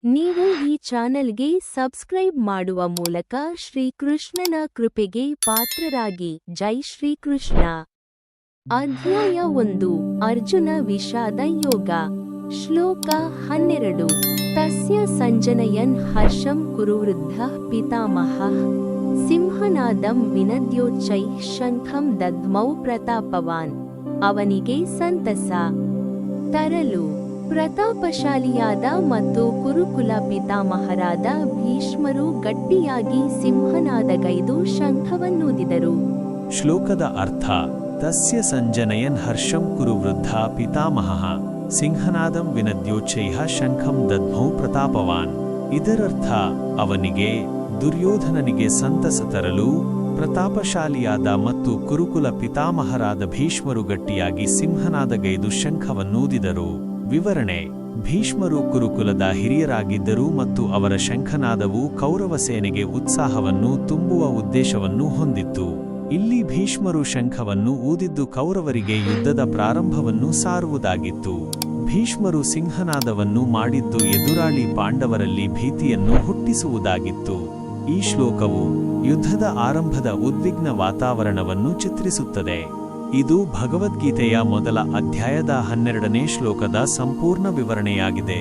ನೀವು ಈ ಚಾನೆಲ್ಗೆ ಸಬ್ಸ್ಕ್ರೈಬ್ ಮಾಡುವ ಮೂಲಕ ಶ್ರೀಕೃಷ್ಣನ ಕೃಪೆಗೆ ಪಾತ್ರರಾಗಿ. ಜೈ ಶ್ರೀಕೃಷ್ಣ. ಅಧ್ಯಾಯ 1. ಅರ್ಜುನ ವಿಷಾದ ಯೋಗ. ಶ್ಲೋಕ 12. ತಸ್ಯ ಸಂಜನಯನ್ ಹರ್ಷಂ ಕುರುವೃದ್ಧಃ ಪಿತಾಮಹಃ ಸಿಂಹನಾದಂ ವಿನದ್ಯೋಚ್ಚೈಃ ಶಂಖಂ ದದ್ಮೌ ಪ್ರತಾಪವಾನ್. ಅವನಿಗೆ ಸಂತಸ ತರಲು ಪ್ರತಾಪಶಾಲಿಯಾದ ಮತ್ತು ಕುರುಕುಲ ಪಿತಾಮಹರಾದ ಭೀಷ್ಮರು ಗಟ್ಟಿಯಾಗಿ ಸಿಂಹನಾದಗೈದು ಶಂಖವನ್ನೂದಿದರು. ಶ್ಲೋಕದ ಅರ್ಥ: ತಸ್ಯ ಸಂಜನಯನ್ ಹರ್ಷಂ ಕುರು ವೃದ್ಧ ಪಿತಾಮಹಃ ಸಿಂಹನಾದಂ ವಿನದ್ಯೋಚ್ಚೈಃ ಶಂಖಂ ದದ್ಮೌ ಪ್ರತಾಪವಾನ್. ಇದರರ್ಥ ಅವನಿಗೆ, ದುರ್ಯೋಧನನಿಗೆ ಸಂತಸ ತರಲು ಪ್ರತಾಪಶಾಲಿಯಾದ ಮತ್ತು ಕುರುಕುಲ ಪಿತಾಮಹರಾದ ಭೀಷ್ಮರು ಗಟ್ಟಿಯಾಗಿ ಸಿಂಹನಾದಗೈದು ಶಂಖವನ್ನೂದಿದರು. ವಿವರಣೆ: ಭೀಷ್ಮರು ಕುರುಕುಲದ ಹಿರಿಯರಾಗಿದ್ದರು ಮತ್ತು ಅವರ ಶಂಖನಾದವು ಕೌರವ ಸೇನೆಗೆ ಉತ್ಸಾಹವನ್ನು ತುಂಬುವ ಉದ್ದೇಶವನ್ನು ಹೊಂದಿತ್ತು. ಇಲ್ಲಿ ಭೀಷ್ಮರು ಶಂಖವನ್ನು ಊದಿದ್ದು ಕೌರವರಿಗೆ ಯುದ್ಧದ ಪ್ರಾರಂಭವನ್ನು ಸಾರುವುದಾಗಿತ್ತು. ಭೀಷ್ಮರು ಸಿಂಹನಾದವನ್ನು ಮಾಡಿದ್ದು ಎದುರಾಳಿ ಪಾಂಡವರಲ್ಲಿ ಭೀತಿಯನ್ನು ಹುಟ್ಟಿಸುವುದಾಗಿತ್ತು. ಈ ಶ್ಲೋಕವು ಯುದ್ಧದ ಆರಂಭದ ಉದ್ವಿಗ್ನ ವಾತಾವರಣವನ್ನು ಚಿತ್ರಿಸುತ್ತದೆ. ಇದು ಭಗವದ್ಗೀತೆಯ ಮೊದಲ ಅಧ್ಯಾಯದ 12ನೇ ಶ್ಲೋಕದ ಸಂಪೂರ್ಣ ವಿವರಣೆಯಾಗಿದೆ.